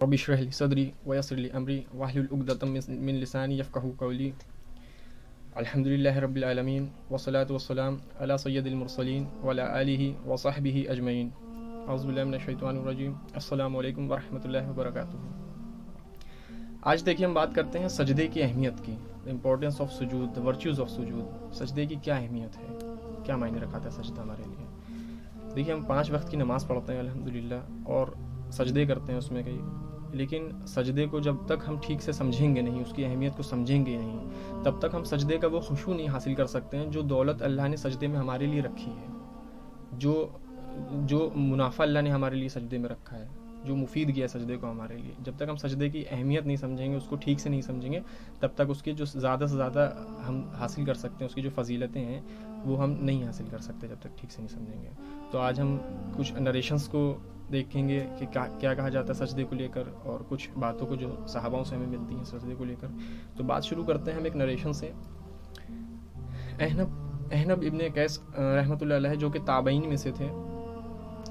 رب اشرح لي صدري ويسر لي امري واحلل عقدة من لساني يفقهوا قولي الحمد لله رب العالمين والصلاة والسلام على سيد المرسلين وعلى آله وصحبه اجمعین اعوذ باللہ من الشیطان الرجیم السلام علیکم ورحمۃ اللہ وبرکاتہ۔ آج دیکھیے ہم بات کرتے ہیں سجدے کی اہمیت کی، امپورٹنس آف سجود، دی ورچوز آف سجود۔ سجدے کی کیا اہمیت ہے، کیا معنی رکھا ہے سجدہ ہمارے لیے۔ دیکھیے ہم 5 وقت کی نماز پڑھتے ہیں الحمدللہ اور سجدے کرتے ہیں اس میں کئی، لیکن سجدے کو جب تک ہم ٹھیک سے سمجھیں گے نہیں، اس کی اہمیت کو سمجھیں گے نہیں، تب تک ہم سجدے کا وہ خشوع نہیں حاصل کر سکتے ہیں جو دولت اللہ نے سجدے میں ہمارے لیے رکھی ہے، جو منافع اللہ نے ہمارے لیے سجدے میں رکھا ہے، جو مفید کیا ہے سجدے کو ہمارے لیے۔ جب تک ہم سجدے کی اہمیت نہیں سمجھیں گے، اس کو ٹھیک سے نہیں سمجھیں گے، تب تک اس کی جو زیادہ سے زیادہ ہم حاصل کر سکتے ہیں، اس کی جو فضیلتیں ہیں وہ ہم نہیں حاصل کر سکتے جب تک ٹھیک سے نہیں سمجھیں گے۔ تو آج ہم کچھ نریشنز کو دیکھیں گے کہ کیا کہا جاتا ہے سجدے کو لے کر، اور کچھ باتوں کو جو صحاباؤں سے ہمیں ملتی ہیں سجدے کو لے کر۔ تو بات شروع کرتے ہیں ہم ایک نریشن سے۔ احنب ابن قیس رحمۃ اللہ علیہ جو کہ تابعین میں سے تھے،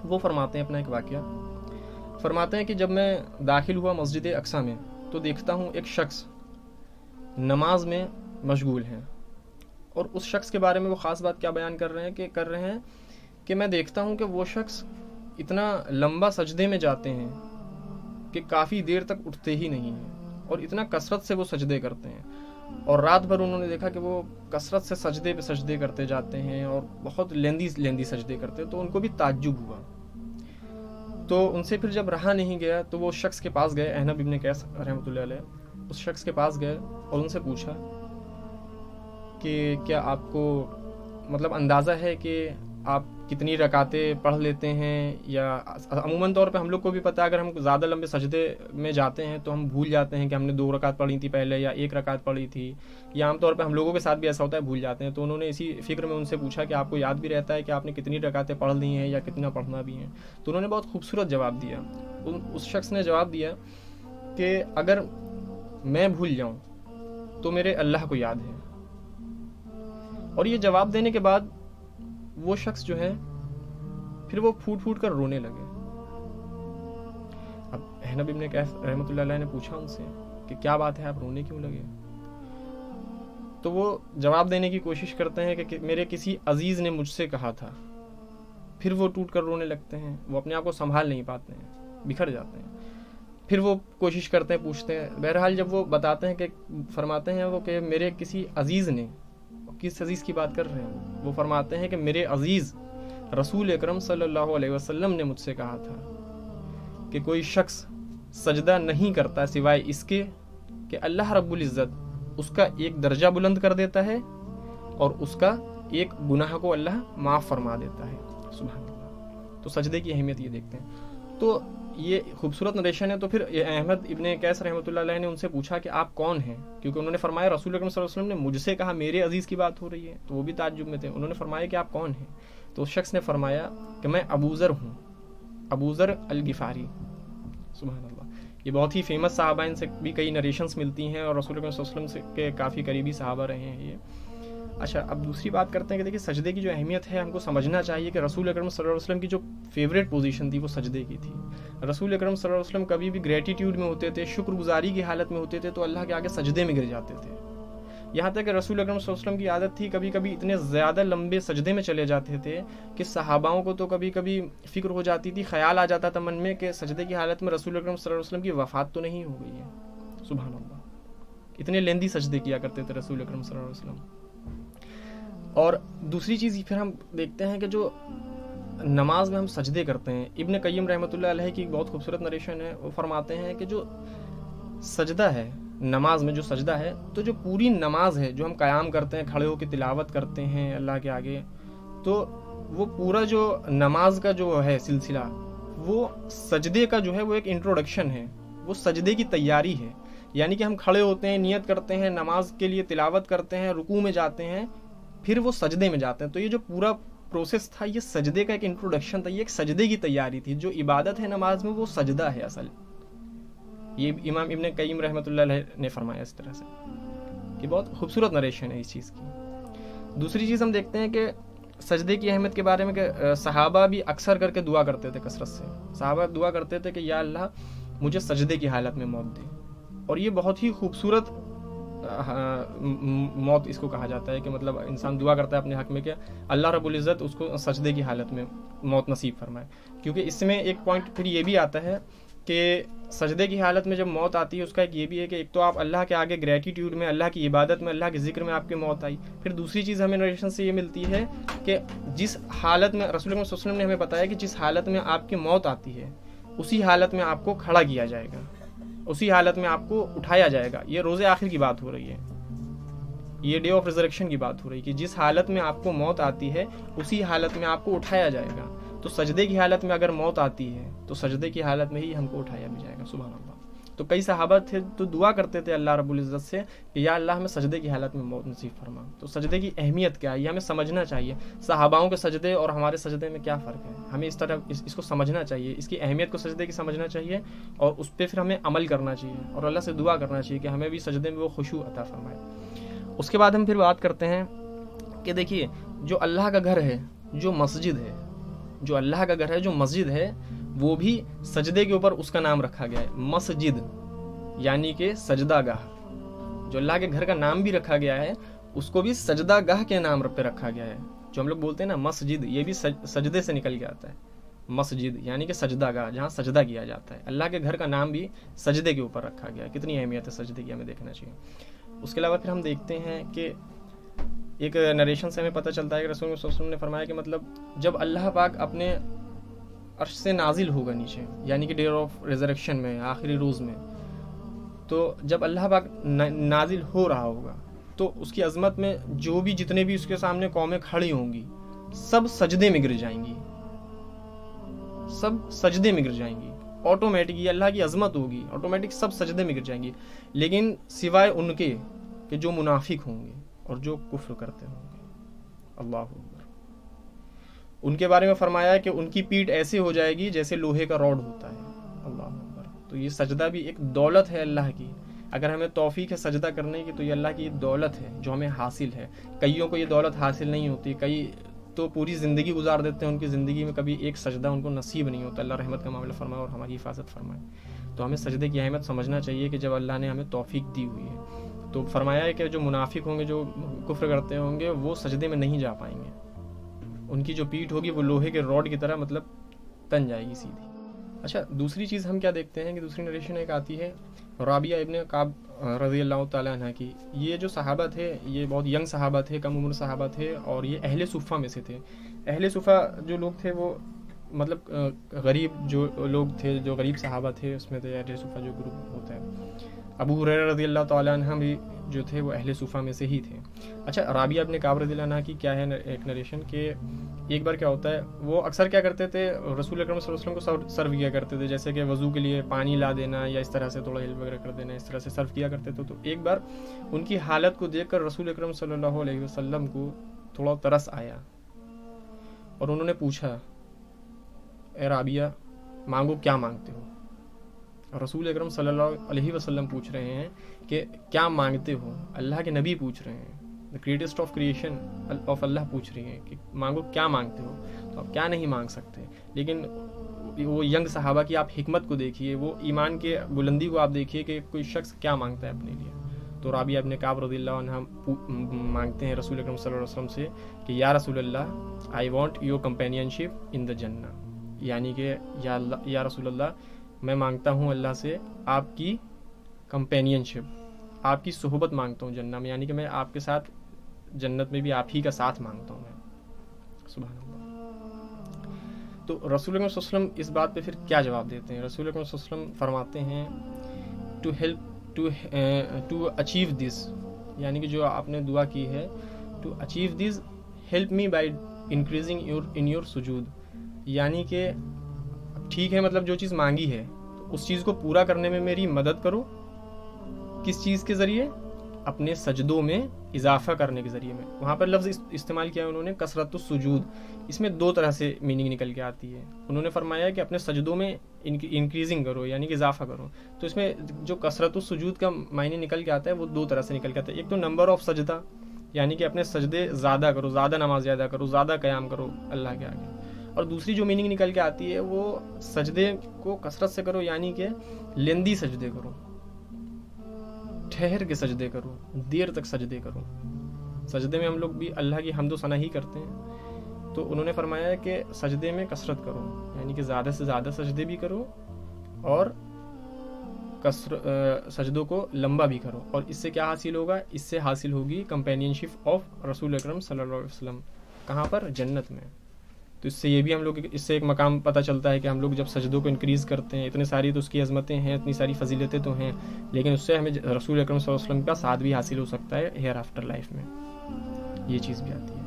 وہ فرماتے ہیں اپنا ایک واقعہ، فرماتے ہیں کہ جب میں داخل ہوا مسجد اقصیٰ میں تو دیکھتا ہوں ایک شخص نماز میں مشغول ہیں، اور اس شخص کے بارے میں وہ خاص بات کیا بیان کر رہے ہیں کہ میں دیکھتا ہوں کہ وہ شخص اتنا لمبا سجدے میں جاتے ہیں کہ کافی دیر تک اٹھتے ہی نہیں ہیں، اور اتنا کثرت سے وہ سجدے کرتے ہیں، اور رات بھر انہوں نے دیکھا کہ وہ کثرت سے سجدے پہ سجدے کرتے جاتے ہیں اور بہت لیندی سجدے کرتے ہیں۔ تو ان کو بھی تعجب ہوا، تو ان سے پھر جب رہا نہیں گیا تو وہ شخص کے پاس گئے، احنب ابن قیس رحمۃ اللہ علیہ، اس شخص کے پاس گئے اور ان سے پوچھا کہ کیا آپ کو مطلب اندازہ ہے کہ آپ کتنی رکعتیں پڑھ لیتے ہیں؟ یا عموماً طور پہ ہم لوگ کو بھی پتہ ہے اگر ہم زیادہ لمبے سجدے میں جاتے ہیں تو ہم بھول جاتے ہیں کہ ہم نے 2 رکعت پڑھی تھی پہلے یا 1 رکعت پڑھی تھی، یا عام طور پہ ہم لوگوں کے ساتھ بھی ایسا ہوتا ہے، بھول جاتے ہیں۔ تو انہوں نے اسی فکر میں ان سے پوچھا کہ آپ کو یاد بھی رہتا ہے کہ آپ نے کتنی رکعتیں پڑھ لی ہیں یا کتنا پڑھنا بھی ہے؟ تو انہوں نے بہت خوبصورت جواب دیا۔ اس شخص نے جواب دیا کہ اگر میں بھول جاؤں تو میرے اللہ کو یاد ہے۔ اور یہ جواب دینے کے بعد وہ شخص جو ہے پھر وہ پھوٹ کر رونے لگے۔ اب احنب ابن قیس رحمۃ اللہ علیہ نے پوچھا ان سے کہ کیا بات ہے، آپ رونے کیوں لگے؟ تو وہ جواب دینے کی کوشش کرتے ہیں کہ میرے کسی عزیز نے مجھ سے کہا تھا، پھر وہ ٹوٹ کر رونے لگتے ہیں، وہ اپنے آپ کو سنبھال نہیں پاتے ہیں، بکھر جاتے ہیں، پھر وہ کوشش کرتے ہیں، پوچھتے ہیں، بہرحال جب وہ بتاتے ہیں کہ فرماتے ہیں وہ کہ میرے کسی عزیز نے، کس عزیز کی بات کر رہے ہیں وہ فرماتے ہیں کہ میرے عزیز رسول اکرم صلی اللہ علیہ وسلم نے مجھ سے کہا تھا کہ کوئی شخص سجدہ نہیں کرتا سوائے اس کے کہ اللہ رب العزت اس کا ایک درجہ بلند کر دیتا ہے اور اس کا ایک گناہ کو اللہ معاف فرما دیتا ہے۔ سبحان اللہ۔ تو سجدے کی اہمیت یہ دیکھتے ہیں۔ تو یہ خوبصورت نریشن ہے۔ تو پھر احمد ابن قیس رحمۃ اللہ علیہ نے ان سے پوچھا کہ آپ کون ہیں، کیونکہ انہوں نے فرمایا رسول اکرم صلی اللہ علیہ وسلم نے مجھ سے کہا، میرے عزیز کی بات ہو رہی ہے، تو وہ بھی تعجب میں تھے۔ انہوں نے فرمایا کہ آپ کون ہیں؟ تو اس شخص نے فرمایا کہ میں ابوذر ہوں، ابوذر الغفاری۔ سبحان اللہ۔ یہ بہت ہی فیمس صحابہ، ان سے بھی کئی نریشنز ملتی ہیں اور رسول اکرم صلی اللہ علیہ وسلم کے کافی قریبی صحابہ رہے ہیں یہ۔ اچھا، اب دوسری بات کرتے ہیں کہ دیکھیے سجدے کی جو اہمیت ہے ہم کو سمجھنا چاہیے کہ رسول اکرم صلی اللہ علیہ وسلم کی جو فیوریٹ پوزیشن تھی وہ سجدے کی تھی۔ رسول اکرم صلی اللہ علیہ وسلم کبھی بھی گریٹیٹیوڈ میں ہوتے تھے، شکر گزاری کی حالت میں ہوتے تھے تو اللہ کے آگے سجدے میں گر جاتے تھے، یہاں تک کہ رسول اکرم صلی اللہ علیہ وسلم کی عادت تھی کبھی کبھی اتنے زیادہ لمبے سجدے میں چلے جاتے تھے کہ صحاباؤں کو تو کبھی کبھی فکر ہو جاتی تھی، خیال آ جاتا تھا من میں کہ سجدے کی حالت میں رسول اکرم صلی اللہ علیہ وسلم کی وفات تو نہیں ہو گئی ہے۔ سبحان اللہ، اتنے لیندی سجدے کیا کرتے تھے رسول اکرم صلی اللہ علیہ وسلم۔ اور دوسری چیز پھر ہم دیکھتے ہیں کہ جو نماز میں ہم سجدے کرتے ہیں، ابن قیم رحمۃ اللہ علیہ کی بہت خوبصورت نریشن ہے، وہ فرماتے ہیں کہ جو سجدہ ہے نماز میں، جو سجدہ ہے، تو جو پوری نماز ہے جو ہم قیام کرتے ہیں، کھڑے ہو کے تلاوت کرتے ہیں اللہ کے آگے، تو وہ پورا جو نماز کا جو ہے سلسلہ، وہ سجدے کا جو ہے وہ ایک انٹروڈکشن ہے، وہ سجدے کی تیاری ہے۔ یعنی کہ ہم کھڑے ہوتے ہیں، نیت کرتے ہیں، نماز کے لیے تلاوت کرتے ہیں، رکوع میں جاتے ہیں، پھر وہ سجدے میں جاتے ہیں۔ تو یہ جو پورا پروسیس تھا یہ سجدے کا ایک انٹروڈکشن تھا، یہ ایک سجدے کی تیاری تھی۔ جو عبادت ہے نماز میں وہ سجدہ ہے اصل۔ یہ امام ابن قیم رحمۃ اللہ علیہ نے فرمایا اس طرح سے، کہ بہت خوبصورت نریشن ہے اس چیز کی۔ دوسری چیز ہم دیکھتے ہیں کہ سجدے کی اہمیت کے بارے میں کہ صحابہ بھی اکثر کر کے دعا کرتے تھے کثرت سے۔ صحابہ دعا کرتے تھے کہ یا اللہ مجھے سجدے کی حالت میں موت دے. اور یہ بہت ہی خوبصورت موت اس کو کہا جاتا ہے کہ مطلب انسان دعا کرتا ہے اپنے حق میں کہ اللہ رب العزت اس کو سجدے کی حالت میں موت نصیب فرمائے. کیونکہ اس میں ایک پوائنٹ پھر یہ بھی آتا ہے کہ سجدے کی حالت میں جب موت آتی ہے اس کا ایک یہ بھی ہے کہ ایک تو آپ اللہ کے آگے گریٹیٹیوڈ میں, اللہ کی عبادت میں, اللہ کے ذکر میں آپ کی موت آئی. پھر دوسری چیز ہمیں نریشن سے یہ ملتی ہے کہ جس حالت میں رسول اللہ صلی اللہ علیہ وسلم نے ہمیں بتایا کہ جس حالت میں آپ کی موت آتی ہے اسی حالت میں آپ کو کھڑا کیا جائے گا, اسی حالت میں آپ کو اٹھایا جائے گا. یہ روز آخر کی بات ہو رہی ہے, یہ ڈے آف ریزریکشن کی بات ہو رہی ہے کہ جس حالت میں آپ کو موت آتی ہے اسی حالت میں آپ کو اٹھایا جائے گا. تو سجدے کی حالت میں اگر موت آتی ہے تو سجدے کی حالت میں ہی ہم کو اٹھایا بھی جائے گا. سبحان اللہ. تو کئی صحابہ تھے تو دعا کرتے تھے اللہ رب العزت سے کہ یا اللہ ہمیں سجدے کی حالت میں موت نصیب فرما. تو سجدے کی اہمیت کیا ہے یہ ہمیں سمجھنا چاہیے. صحاباؤں کے سجدے اور ہمارے سجدے میں کیا فرق ہے, ہمیں اس طرح اس کو سمجھنا چاہیے, اس کی اہمیت کو سجدے کی سمجھنا چاہیے اور اس پہ پھر ہمیں عمل کرنا چاہیے اور اللہ سے دعا کرنا چاہیے کہ ہمیں بھی سجدے میں وہ خشوع عطا فرمائے. اس کے بعد ہم پھر بات کرتے ہیں کہ دیکھیے جو اللہ کا گھر ہے, جو مسجد ہے, جو اللہ کا گھر ہے, جو مسجد ہے, وہ بھی سجدے کے اوپر اس کا نام رکھا گیا ہے مسجد, یعنی کہ سجدہ گاہ. جو اللہ کے گھر کا نام بھی رکھا گیا ہے اس کو بھی سجدہ گاہ کے نام پہ رکھا گیا ہے. جو ہم لوگ بولتے ہیں نا مسجد, یہ بھی سجدے سے نکل کے آتا ہے. مسجد یعنی کہ سجدہ گاہ, جہاں سجدہ کیا جاتا ہے. اللہ کے گھر کا نام بھی سجدے کے اوپر رکھا گیا ہے. کتنی اہمیت ہے سجدے کی, ہمیں دیکھنا چاہیے. اس کے علاوہ پھر ہم دیکھتے ہیں کہ ایک نریشن سے ہمیں پتہ چلتا ہے کہ رسول اللہ صلی اللہ علیہ وسلم نے فرمایا کہ مطلب جب اللہ پاک اپنے عرش سے نازل ہوگا نیچے, یعنی کہ ڈے آف ریزریکشن میں, آخری روز میں, تو جب اللہ پاک نازل ہو رہا ہوگا تو اس کی عظمت میں جو بھی جتنے بھی اس کے سامنے قومیں کھڑی ہوں گی سب سجدے میں گر جائیں گی, سب سجدے میں گر جائیں گی. آٹومیٹک, یہ اللہ کی عظمت ہوگی, آٹومیٹک سب سجدے میں گر جائیں گی. لیکن سوائے ان کے کہ جو منافق ہوں گے اور جو کفر کرتے ہوں گے. اللہ اکبر. ان کے بارے میں فرمایا ہے کہ ان کی پیٹھ ایسے ہو جائے گی جیسے لوہے کا راڈ ہوتا ہے. اللہ اکبر. تو یہ سجدہ بھی ایک دولت ہے اللہ کی. اگر ہمیں توفیق ہے سجدہ کرنے کی تو یہ اللہ کی دولت ہے جو ہمیں حاصل ہے. کئیوں کو یہ دولت حاصل نہیں ہوتی, کئی تو پوری زندگی گزار دیتے ہیں, ان کی زندگی میں کبھی ایک سجدہ ان کو نصیب نہیں ہوتا. اللہ رحمت کا معاملہ فرمائے اور ہماری حفاظت فرمائے. تو ہمیں سجدے کی اہمیت سمجھنا چاہیے کہ جب اللہ نے ہمیں توفیق دی ہوئی ہے تو فرمایا ہے کہ جو منافق ہوں گے, جو کفر کرتے ہوں گے, وہ سجدے میں نہیں جا پائیں گے. ان کی جو پیٹھ ہوگی وہ لوہے کے راڈ کی طرح مطلب تن جائے گی سیدھی. اچھا, دوسری چیز ہم کیا دیکھتے ہیں کہ دوسری نریشن ایک آتی ہے رابعہ ابن کعب رضی اللہ تعالیٰ عنہ کی. یہ جو صحابہ تھے یہ بہت ینگ صحابہ تھے, کم عمر صحابہ تھے, اور یہ اہل صفہ میں سے تھے. اہل صفہ جو لوگ تھے وہ مطلب غریب جو لوگ تھے, جو غریب صحابہ تھے اس میں تھے. اہل صفہ جو گروپ ہوتا ہے, ابو ہریرہ رضی اللہ تعالیٰ عنہ بھی جو تھے وہ اہل صفہ میں سے ہی تھے. اچھا, رابعہ ابن کعب رضی اللہ عنہ کی کیا ہے ایک نریشن کہ ایک بار کیا ہوتا ہے, وہ اکثر کیا کرتے تھے رسول اکرم صلی اللہ علیہ وسلم کو سرو کیا کرتے تھے, جیسے کہ وضو کے لیے پانی لا دینا یا اس طرح سے تھوڑا ہیلپ وغیرہ کر دینا, اس طرح سے سرو کیا کرتے تھے. تو ایک بار ان کی حالت کو دیکھ کر رسول اکرم صلی اللہ علیہ وسلم کو تھوڑا ترس آیا اور انہوں نے پوچھا, اے رابعہ مانگو, کیا مانگتے ہو؟ رسول اکرم صلی اللہ علیہ وسلم پوچھ رہے ہیں کہ کیا مانگتے ہو. اللہ کے نبی پوچھ رہے ہیں, the greatest of creation of Allah پوچھ رہی ہیں کہ مانگو, کیا مانگتے ہو. تو آپ کیا نہیں مانگ سکتے, لیکن وہ ینگ صحابہ کی آپ حکمت کو دیکھیے, وہ ایمان کے بلندی کو آپ دیکھیے کہ کوئی شخص کیا مانگتا ہے اپنے لیے. تو رابعہ ابن کعب رضی اللہ عنہ مانگتے ہیں رسول اکرم صلی اللہ علیہ وسلم سے کہ یا رسول اللہ آئی وانٹ یور کمپینین شپ ان دا جنہ, یعنی کہ یا رسول اللہ میں مانگتا ہوں اللہ سے آپ کی کمپینین شپ, آپ کی صحبت مانگتا ہوں جنت میں, یعنی کہ میں آپ کے ساتھ جنت میں بھی آپ ہی کا ساتھ مانگتا ہوں میں. سبحان اللہ. تو رسول اکرم صلی اللہ علیہ وسلم اس بات پہ پھر کیا جواب دیتے ہیں؟ رسول اکرم صلی اللہ علیہ وسلم فرماتے ہیں to help to achieve this, یعنی کہ جو آپ نے دعا کی ہے to achieve this help me by increasing in your سجود, یعنی کہ ٹھیک ہے مطلب جو چیز مانگی ہے تو اس چیز کو پورا کرنے میں میری مدد کرو. کس چیز کے ذریعے؟ اپنے سجدوں میں اضافہ کرنے کے ذریعے میں. وہاں پر لفظ استعمال کیا ہے انہوں نے کثرت السجود. اس میں دو طرح سے میننگ نکل کے آتی ہے. انہوں نے فرمایا کہ اپنے سجدوں میں انکریزنگ کرو, یعنی کہ اضافہ کرو. تو اس میں جو کثرت السجود کا معنی نکل کے آتا ہے وہ دو طرح سے نکل کے آتا ہے. ایک تو نمبر آف سجدہ, یعنی کہ اپنے سجدے زیادہ کرو, زیادہ نماز زیادہ کرو, زیادہ قیام کرو اللہ کے آگے. اور دوسری جو میننگ نکل کے آتی ہے وہ سجدے کو کثرت سے کرو، یعنی کہ لیندی سجدے کرو، ٹھہر کے سجدے کرو، دیر تک سجدے کرو. سجدے میں ہم لوگ بھی اللہ کی حمد و ثنا ہی کرتے ہیں، تو انہوں نے فرمایا کہ سجدے میں کثرت کرو، یعنی کہ زیادہ سے زیادہ سجدے بھی کرو اور سجدوں کو لمبا بھی کرو. اور اس سے کیا حاصل ہوگا؟ اس سے حاصل ہوگی کمپینین شپ آف رسول اکرم صلی اللہ علیہ وسلم. کہاں پر؟ جنت میں. تو اس سے یہ بھی ہم لوگ اس سے ایک مقام پتہ چلتا ہے کہ ہم لوگ جب سجدوں کو انکریز کرتے ہیں، اتنی ساری تو اس کی عظمتیں ہیں، اتنی ساری فضیلتیں تو ہیں، لیکن اس سے ہمیں رسول اکرم صلی اللہ علیہ وسلم کا ساتھ بھی حاصل ہو سکتا ہے ہیئر آفٹر لائف میں. یہ چیز بھی آتی ہے.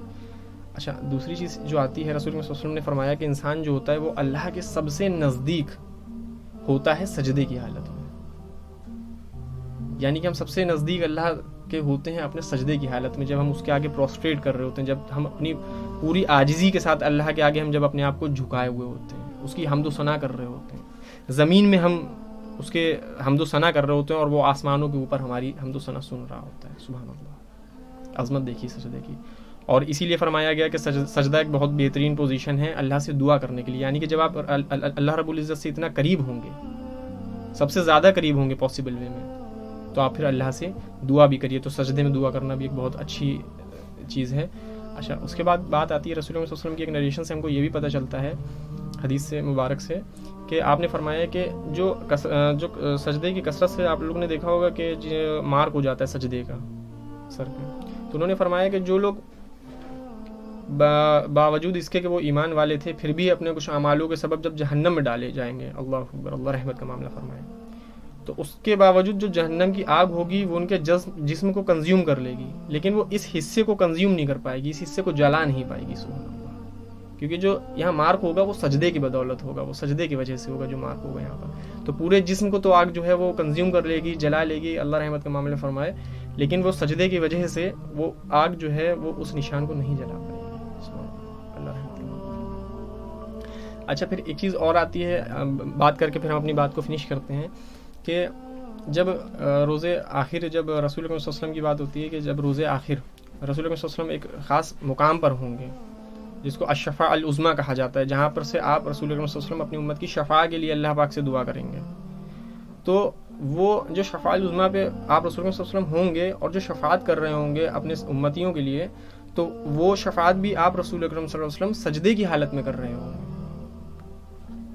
اچھا، دوسری چیز جو آتی ہے، رسول اکرم صلی اللہ علیہ وسلم نے فرمایا کہ انسان جو ہوتا ہے وہ اللہ کے سب سے نزدیک ہوتا ہے سجدے کی حالت میں. یعنی کہ ہم سب سے نزدیک اللہ کے ہوتے ہیں اپنے سجدے کی حالت میں، جب ہم اس کے آگے پروسٹریٹ کر رہے ہوتے ہیں، جب ہم اپنی پوری عاجزی کے ساتھ اللہ کے آگے ہم جب اپنے آپ کو جھکائے ہوئے ہوتے ہیں، اس کی حمد و ثنا کر رہے ہوتے ہیں. زمین میں ہم اس کے حمد و ثنا کر رہے ہوتے ہیں اور وہ آسمانوں کے اوپر ہماری حمد و ثنا سن رہا ہوتا ہے. سبحان اللہ، عظمت دیکھی سجدے کی. اور اسی لیے فرمایا گیا کہ سجدہ ایک بہت بہترین پوزیشن ہے اللہ سے دعا کرنے کے لیے. یعنی کہ جب آپ اللہ رب العزت سے اتنا قریب ہوں گے، سب سے زیادہ قریب ہوں گے پاسبل وے میں، تو آپ پھر اللہ سے دعا بھی کریے. تو سجدے میں دعا کرنا بھی ایک بہت اچھی چیز ہے. اچھا، اس کے بعد بات آتی ہے رسول اللہ صلی اللہ علیہ وسلم کی ایک نریشن سے ہم کو یہ بھی پتہ چلتا ہے حدیث سے مبارک سے کہ آپ نے فرمایا کہ جو سجدے کی کثرت سے آپ لوگ نے دیکھا ہوگا کہ مارک ہو جاتا ہے سجدے کا سر پہ. تو انہوں نے فرمایا کہ جو لوگ باوجود اس کے کہ وہ ایمان والے تھے، پھر بھی اپنے کچھ اعمالوں کے سبب جب جہنم میں ڈالے جائیں گے، اللہ اکبر، اللہ رحمت کا معاملہ فرمائے، تو اس کے باوجود جو جہنم کی آگ ہوگی وہ ان کے جسم کو کنزیوم کر لے گی، لیکن وہ اس حصے کو کنزیوم نہیں کر پائے گی، اس حصے کو جلا نہیں پائے گی. سبحان اللہ. کیونکہ جو یہاں مارک ہوگا وہ سجدے کی بدولت ہوگا، وہ سجدے کی وجہ سے ہوگا جو مارک ہوگا یہاں پر. تو پورے جسم کو تو آگ جو ہے وہ کنزیوم کر لے گی، جلا لے گی، اللہ رحمت کا معاملہ فرمائے، لیکن وہ سجدے کی وجہ سے وہ آگ جو ہے وہ اس نشان کو نہیں جلا پائے گی. اللہ رحمت کا معاملہ. اچھا، پھر ایک چیز اور آتی ہے، بات کر کے پھر ہم اپنی بات کو فنش کرتے ہیں، کہ جب روزے آخر، جب رسول اکرم صلی اللہ علیہ وسلم کی بات ہوتی ہے کہ جب روزے آخر رسول اکرم صلی اللہ علیہ وسلم ایک خاص مقام پر ہوں گے جس کو الشفاع العظمیٰ کہا جاتا ہے، جہاں پر سے آپ رسول اکرم صلی اللہ علیہ وسلم اپنی امت کی شفاع کے لیے اللہ پاک سے دعا کریں گے. تو وہ جو شفاع العظمیٰ پہ آپ رسول اکرم صلی اللہ علیہ وسلم ہوں گے اور جو شفاعت کر رہے ہوں گے اپنے امتیوں کے لیے، تو وہ شفاعت بھی آپ رسول اکرم صلی اللہ علیہ وسلم سجدے کی حالت میں کر رہے ہوں گے.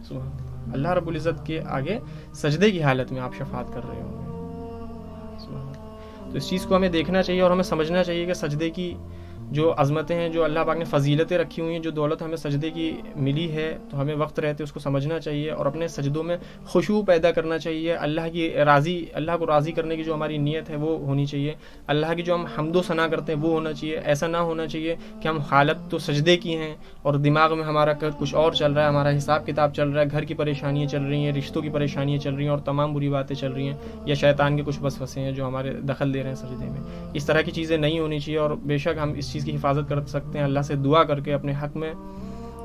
سبحان اللہ، اللہ رب العزت کے آگے سجدے کی حالت میں آپ شفاعت کر رہے ہوں گے. تو اس چیز کو ہمیں دیکھنا چاہیے اور ہمیں سمجھنا چاہیے کہ سجدے کی جو عظمتیں ہیں، جو اللہ پاک نے فضیلتیں رکھی ہوئی ہیں، جو دولت ہمیں سجدے کی ملی ہے، تو ہمیں وقت رہتے اس کو سمجھنا چاہیے اور اپنے سجدوں میں خشوع پیدا کرنا چاہیے. اللہ کو راضی کرنے کی جو ہماری نیت ہے وہ ہونی چاہیے. اللہ کی جو ہم حمد و ثنا کرتے ہیں وہ ہونا چاہیے. ایسا نہ ہونا چاہیے کہ ہم حالت تو سجدے کی ہیں اور دماغ میں ہمارا کچھ اور چل رہا ہے، ہمارا حساب کتاب چل رہا ہے، گھر کی پریشانیاں چل رہی ہیں، رشتوں کی پریشانیاں چل رہی ہیں اور تمام بری باتیں چل رہی ہیں، یا شیطان کے کچھ وسوسے ہیں جو ہمارے دخل دے رہے ہیں سجدے میں. اس طرح کی چیزیں نہیں ہونی چاہیے. اور بے شک ہم اس چیز کی حفاظت کر سکتے ہیں اللہ سے دعا کر کے اپنے حق میں.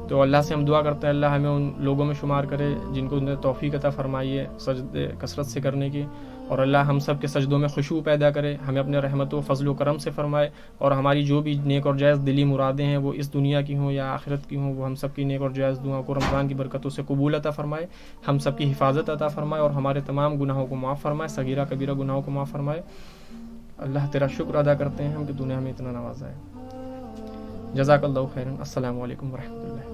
تو اللہ سے ہم دعا کرتے ہیں اللہ ہمیں ان لوگوں میں شمار کرے جن کو توفیق عطا فرمائیے سجدے کثرت سے کرنے کی، اور اللہ ہم سب کے سجدوں میں خشوع پیدا کرے، ہمیں اپنے رحمت و فضل و کرم سے فرمائے، اور ہماری جو بھی نیک اور جائز دلی مرادیں ہیں وہ اس دنیا کی ہوں یا آخرت کی ہوں، وہ ہم سب کی نیک اور جائز دعاؤں کو رمضان کی برکتوں سے قبول عطا فرمائے، ہم سب کی حفاظت عطا فرمائے اور ہمارے تمام گناہوں کو معاف فرمائے، صغیرہ کبیرہ گناہوں کو معاف فرمائے. اللہ تیرا شکر ادا کرتے ہیں ہم کہ تو نے ہمیں اتنا نوازا ہے. جزاک اللہ خیرا. السلام علیکم ورحمۃ اللہ.